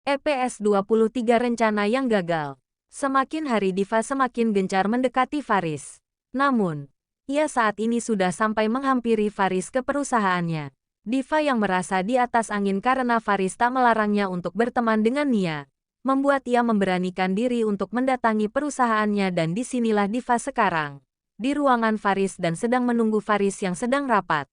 EPS 23 rencana yang gagal. Semakin hari Diva semakin gencar mendekati Faris. Namun, ia saat ini sudah sampai menghampiri Faris ke perusahaannya. Diva yang merasa di atas angin karena Faris tak melarangnya untuk berteman dengan Nia, membuat ia memberanikan diri untuk mendatangi perusahaannya dan disinilah Diva sekarang. Di ruangan Faris dan sedang menunggu Faris yang sedang rapat.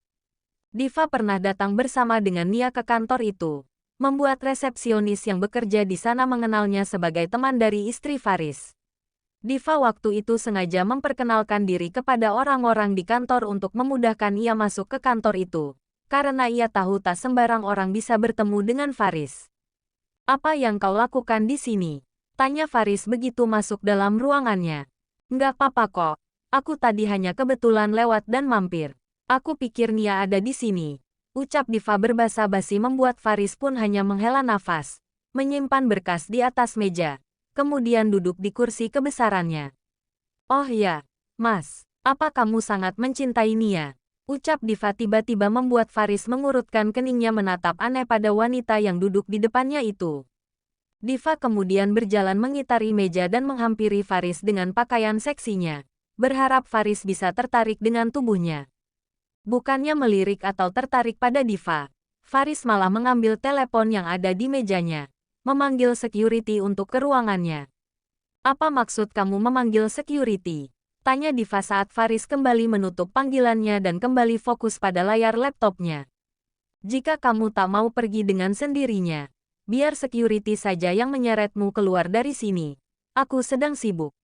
Diva pernah datang bersama dengan Nia ke kantor itu. Membuat resepsionis yang bekerja di sana mengenalnya sebagai teman dari istri Faris. Diva waktu itu sengaja memperkenalkan diri kepada orang-orang di kantor untuk memudahkan ia masuk ke kantor itu, karena ia tahu tak sembarang orang bisa bertemu dengan Faris. "Apa yang kau lakukan di sini?" tanya Faris begitu masuk dalam ruangannya. "Nggak apa-apa kok, aku tadi hanya kebetulan lewat dan mampir. Aku pikir Nia ada di sini." Ucap Diva berbasa-basi membuat Faris pun hanya menghela nafas, menyimpan berkas di atas meja, kemudian duduk di kursi kebesarannya. "Oh ya, Mas, apa kamu sangat mencintai Nia?" Ucap Diva tiba-tiba membuat Faris mengurutkan keningnya menatap aneh pada wanita yang duduk di depannya itu. Diva kemudian berjalan mengitari meja dan menghampiri Faris dengan pakaian seksinya, berharap Faris bisa tertarik dengan tubuhnya. Bukannya melirik atau tertarik pada Diva, Faris malah mengambil telepon yang ada di mejanya, memanggil security untuk ke ruangannya. "Apa maksud kamu memanggil security?" tanya Diva saat Faris kembali menutup panggilannya dan kembali fokus pada layar laptopnya. "Jika kamu tak mau pergi dengan sendirinya, biar security saja yang menyeretmu keluar dari sini. Aku sedang sibuk.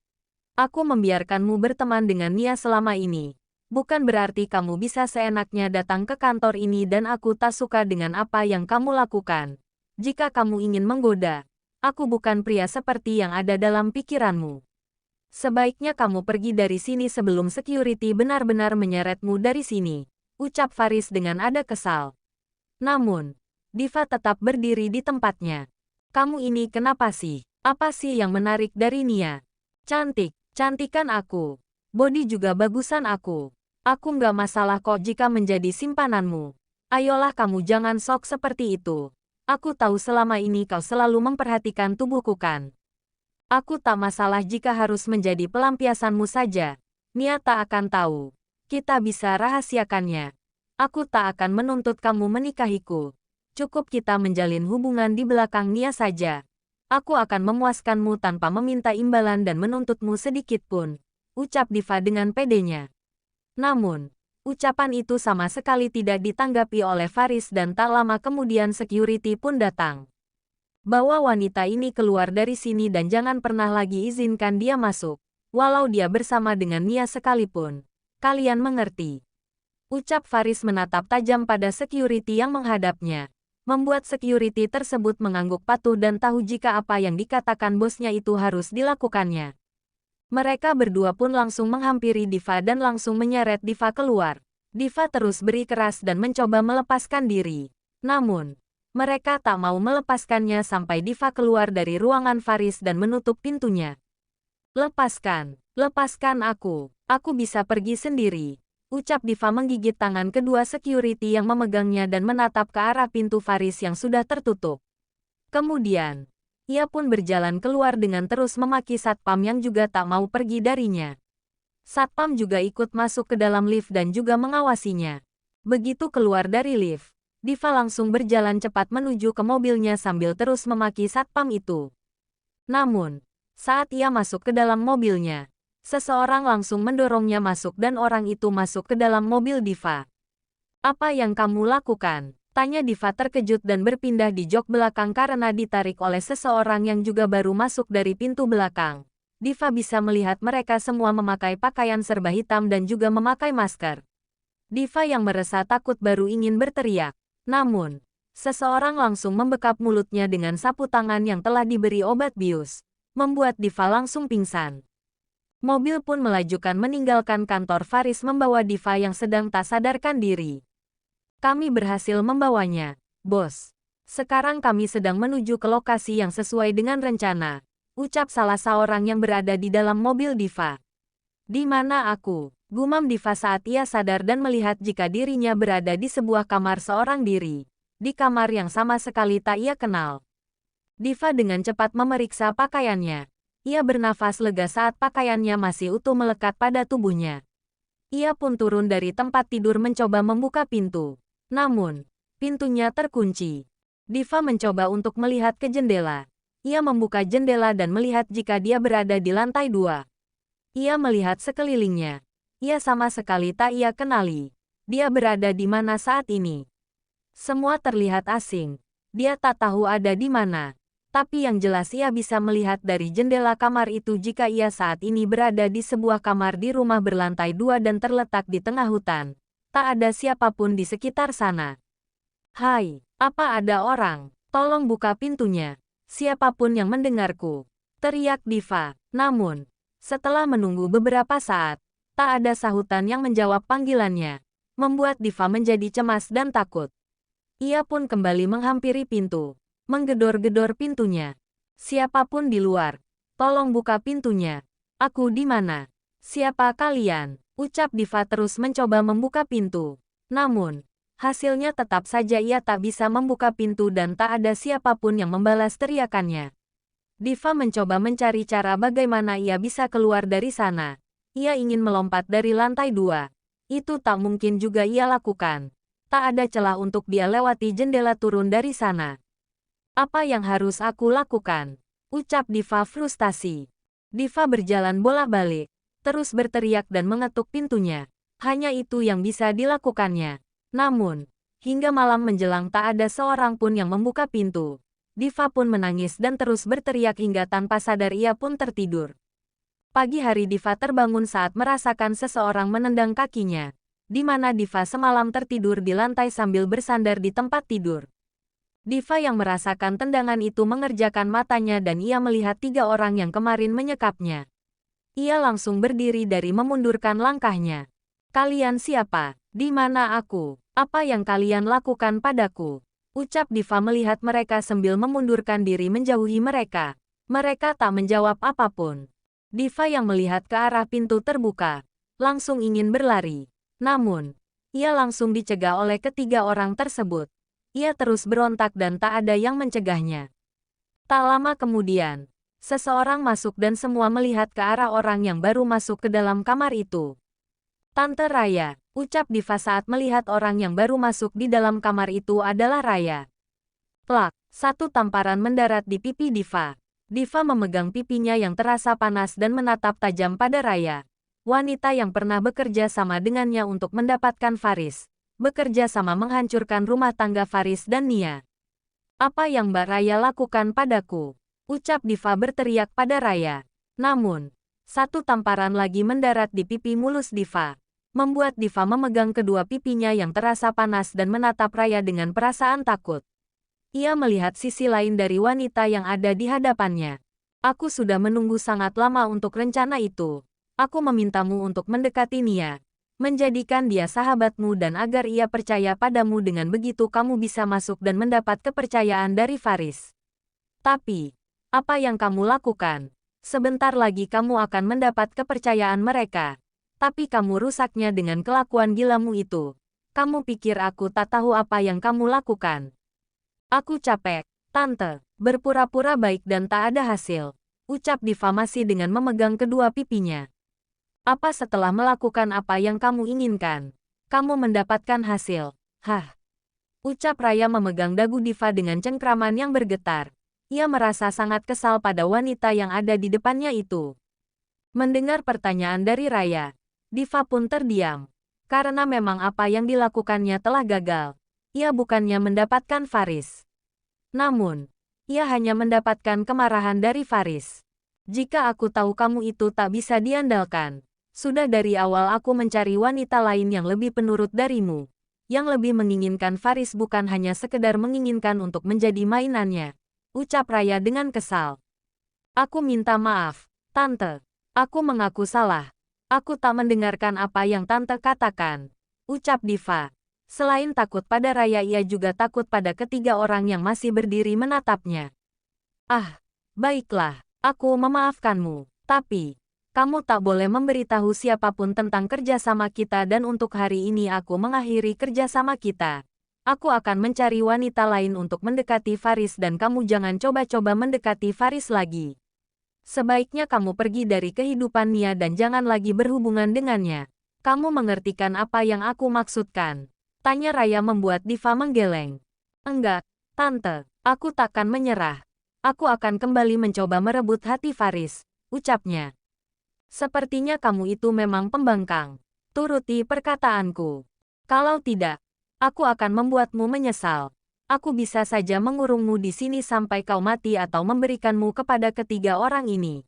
Aku membiarkanmu berteman dengan Nia selama ini. Bukan berarti kamu bisa seenaknya datang ke kantor ini dan aku tak suka dengan apa yang kamu lakukan. Jika kamu ingin menggoda, aku bukan pria seperti yang ada dalam pikiranmu. Sebaiknya kamu pergi dari sini sebelum security benar-benar menyeretmu dari sini," ucap Faris dengan ada kesal. Namun, Diva tetap berdiri di tempatnya. "Kamu ini kenapa sih? Apa sih yang menarik dari Nia? Cantik, cantikan aku. Body juga bagusan aku. Aku nggak masalah kok jika menjadi simpananmu. Ayolah kamu jangan sok seperti itu. Aku tahu selama ini kau selalu memperhatikan tubuhku kan. Aku tak masalah jika harus menjadi pelampiasanmu saja. Nia tak akan tahu. Kita bisa rahasiakannya. Aku tak akan menuntut kamu menikahiku. Cukup kita menjalin hubungan di belakang Nia saja. Aku akan memuaskanmu tanpa meminta imbalan dan menuntutmu sedikit pun," ucap Diva dengan pedenya. Namun, ucapan itu sama sekali tidak ditanggapi oleh Faris dan tak lama kemudian security pun datang. "Bawa wanita ini keluar dari sini dan jangan pernah lagi izinkan dia masuk, walau dia bersama dengan Nia sekalipun. Kalian mengerti?" Ucap Faris menatap tajam pada security yang menghadapnya, membuat security tersebut mengangguk patuh dan tahu jika apa yang dikatakan bosnya itu harus dilakukannya. Mereka berdua pun langsung menghampiri Diva dan langsung menyeret Diva keluar. Diva terus berikeras dan mencoba melepaskan diri. Namun, mereka tak mau melepaskannya sampai Diva keluar dari ruangan Faris dan menutup pintunya. "Lepaskan, lepaskan aku bisa pergi sendiri," ucap Diva menggigit tangan kedua security yang memegangnya dan menatap ke arah pintu Faris yang sudah tertutup. Kemudian, ia pun berjalan keluar dengan terus memaki satpam yang juga tak mau pergi darinya. Satpam juga ikut masuk ke dalam lift dan juga mengawasinya. Begitu keluar dari lift, Diva langsung berjalan cepat menuju ke mobilnya sambil terus memaki satpam itu. Namun, saat ia masuk ke dalam mobilnya, seseorang langsung mendorongnya masuk dan orang itu masuk ke dalam mobil Diva. "Apa yang kamu lakukan?" tanya Diva terkejut dan berpindah di jok belakang karena ditarik oleh seseorang yang juga baru masuk dari pintu belakang. Diva bisa melihat mereka semua memakai pakaian serba hitam dan juga memakai masker. Diva yang merasa takut baru ingin berteriak. Namun, seseorang langsung membekap mulutnya dengan sapu tangan yang telah diberi obat bius, membuat Diva langsung pingsan. Mobil pun melajukan meninggalkan kantor Faris membawa Diva yang sedang tak sadarkan diri. "Kami berhasil membawanya, bos. Sekarang kami sedang menuju ke lokasi yang sesuai dengan rencana," ucap salah seorang yang berada di dalam mobil Diva. "Di mana aku?" gumam Diva saat ia sadar dan melihat jika dirinya berada di sebuah kamar seorang diri, di kamar yang sama sekali tak ia kenal. Diva dengan cepat memeriksa pakaiannya. Ia bernafas lega saat pakaiannya masih utuh melekat pada tubuhnya. Ia pun turun dari tempat tidur mencoba membuka pintu. Namun, pintunya terkunci. Diva mencoba untuk melihat ke jendela. Ia membuka jendela dan melihat jika dia berada di lantai 2. Ia melihat sekelilingnya. Ia sama sekali tak ia kenali. Dia berada di mana saat ini? Semua terlihat asing. Dia tak tahu ada di mana. Tapi yang jelas ia bisa melihat dari jendela kamar itu jika ia saat ini berada di sebuah kamar di rumah berlantai 2 dan terletak di tengah hutan. Tak ada siapapun di sekitar sana. Hai, apa ada orang? Tolong buka pintunya. Siapapun yang mendengarku. Teriak Diva. Namun, setelah menunggu beberapa saat, tak ada sahutan yang menjawab panggilannya. Membuat Diva menjadi cemas dan takut. Ia pun kembali menghampiri pintu. Menggedor-gedor pintunya. Siapapun di luar. Tolong buka pintunya. Aku di mana? Siapa kalian? Ucap Diva terus mencoba membuka pintu. Namun, hasilnya tetap saja ia tak bisa membuka pintu dan tak ada siapapun yang membalas teriakannya. Diva mencoba mencari cara bagaimana ia bisa keluar dari sana. Ia ingin melompat dari lantai 2. Itu tak mungkin juga ia lakukan. Tak ada celah untuk dia lewati jendela turun dari sana. Apa yang harus aku lakukan? Ucap Diva frustasi. Diva berjalan bolak-balik, terus berteriak dan mengetuk pintunya. Hanya itu yang bisa dilakukannya. Namun, hingga malam menjelang tak ada seorang pun yang membuka pintu. Diva pun menangis dan terus berteriak hingga tanpa sadar ia pun tertidur. Pagi hari Diva terbangun saat merasakan seseorang menendang kakinya, di mana Diva semalam tertidur di lantai sambil bersandar di tempat tidur. Diva yang merasakan tendangan itu mengerjakan matanya dan ia melihat 3 orang yang kemarin menyekapnya. Ia langsung berdiri dari memundurkan langkahnya. Kalian siapa? Di mana aku? Apa yang kalian lakukan padaku? Ucap Diva melihat mereka sambil memundurkan diri menjauhi mereka. Mereka tak menjawab apapun. Diva yang melihat ke arah pintu terbuka, langsung ingin berlari. Namun, ia langsung dicegah oleh ketiga orang tersebut. Ia terus berontak dan tak ada yang mencegahnya. Tak lama kemudian, seseorang masuk dan semua melihat ke arah orang yang baru masuk ke dalam kamar itu. Tante Raya, ucap Diva saat melihat orang yang baru masuk di dalam kamar itu adalah Raya. Plak, satu tamparan mendarat di pipi Diva. Diva memegang pipinya yang terasa panas dan menatap tajam pada Raya. Wanita yang pernah bekerja sama dengannya untuk mendapatkan Faris. Bekerja sama menghancurkan rumah tangga Faris dan Nia. Apa yang Mbak Raya lakukan padaku? Ucap Diva berteriak pada Raya. Namun, satu tamparan lagi mendarat di pipi mulus Diva. Membuat Diva memegang kedua pipinya yang terasa panas dan menatap Raya dengan perasaan takut. Ia melihat sisi lain dari wanita yang ada di hadapannya. Aku sudah menunggu sangat lama untuk rencana itu. Aku memintamu untuk mendekati Nia. Menjadikan dia sahabatmu dan agar ia percaya padamu dengan begitu kamu bisa masuk dan mendapat kepercayaan dari Faris. Tapi, apa yang kamu lakukan? Sebentar lagi kamu akan mendapat kepercayaan mereka. Tapi kamu rusaknya dengan kelakuan gilamu itu. Kamu pikir aku tak tahu apa yang kamu lakukan? Aku capek, Tante. Berpura-pura baik dan tak ada hasil. Ucap Diva masih dengan memegang kedua pipinya. Apa setelah melakukan apa yang kamu inginkan, kamu mendapatkan hasil? Hah? Ucap Raya memegang dagu Diva dengan cengkraman yang bergetar. Ia merasa sangat kesal pada wanita yang ada di depannya itu. Mendengar pertanyaan dari Raya, Diva pun terdiam. Karena memang apa yang dilakukannya telah gagal. Ia bukannya mendapatkan Faris. Namun, ia hanya mendapatkan kemarahan dari Faris. Jika aku tahu kamu itu tak bisa diandalkan, sudah dari awal aku mencari wanita lain yang lebih penurut darimu. Yang lebih menginginkan Faris bukan hanya sekedar menginginkan untuk menjadi mainannya. Ucap Raya dengan kesal. Aku minta maaf, Tante. Aku mengaku salah. Aku tak mendengarkan apa yang Tante katakan. Ucap Diva. Selain takut pada Raya ia juga takut pada ketiga orang yang masih berdiri menatapnya. Ah, baiklah. Aku memaafkanmu. Tapi, kamu tak boleh memberitahu siapapun tentang kerjasama kita dan untuk hari ini aku mengakhiri kerjasama kita. Aku akan mencari wanita lain untuk mendekati Faris dan kamu jangan coba-coba mendekati Faris lagi. Sebaiknya kamu pergi dari kehidupan Nia dan jangan lagi berhubungan dengannya. Kamu mengertikan apa yang aku maksudkan? Tanya Raya membuat Diva menggeleng. Enggak, Tante. Aku takkan menyerah. Aku akan kembali mencoba merebut hati Faris, ucapnya. Sepertinya kamu itu memang pembangkang. Turuti perkataanku. Kalau tidak, aku akan membuatmu menyesal. Aku bisa saja mengurungmu di sini sampai kau mati atau memberikanmu kepada ketiga orang ini.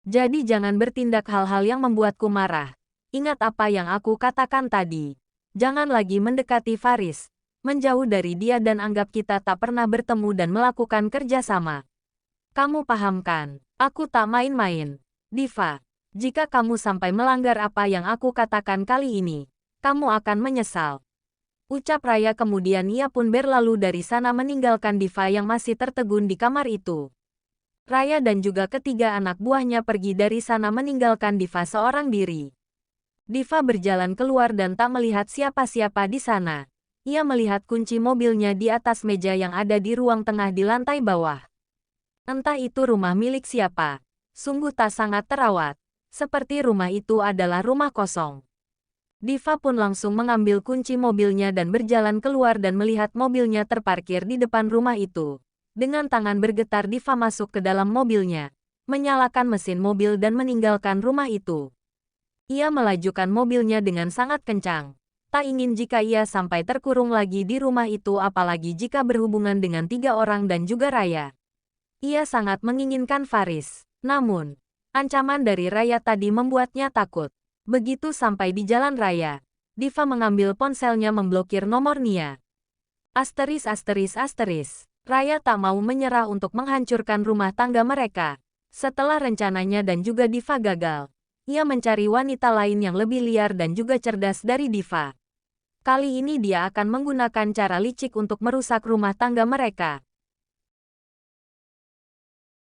Jadi jangan bertindak hal-hal yang membuatku marah. Ingat apa yang aku katakan tadi. Jangan lagi mendekati Faris. Menjauh dari dia dan anggap kita tak pernah bertemu dan melakukan kerja sama. Kamu paham kan? Aku tak main-main. Diva, jika kamu sampai melanggar apa yang aku katakan kali ini, kamu akan menyesal. Ucap Raya kemudian ia pun berlalu dari sana meninggalkan Diva yang masih tertegun di kamar itu. Raya dan juga ketiga anak buahnya pergi dari sana meninggalkan Diva seorang diri. Diva berjalan keluar dan tak melihat siapa-siapa di sana. Ia melihat kunci mobilnya di atas meja yang ada di ruang tengah di lantai bawah. Entah itu rumah milik siapa. Sungguh tak sangat terawat. Seperti rumah itu adalah rumah kosong. Diva pun langsung mengambil kunci mobilnya dan berjalan keluar dan melihat mobilnya terparkir di depan rumah itu. Dengan tangan bergetar Diva masuk ke dalam mobilnya, menyalakan mesin mobil dan meninggalkan rumah itu. Ia melajukan mobilnya dengan sangat kencang. Tak ingin jika ia sampai terkurung lagi di rumah itu apalagi jika berhubungan dengan 3 orang dan juga Raya. Ia sangat menginginkan Faris. Namun, ancaman dari Raya tadi membuatnya takut. Begitu sampai di jalan raya, Diva mengambil ponselnya memblokir nomor Nia. Asteris asteris asteris. Raya tak mau menyerah untuk menghancurkan rumah tangga mereka. Setelah rencananya dan juga Diva gagal, ia mencari wanita lain yang lebih liar dan juga cerdas dari Diva. Kali ini dia akan menggunakan cara licik untuk merusak rumah tangga mereka.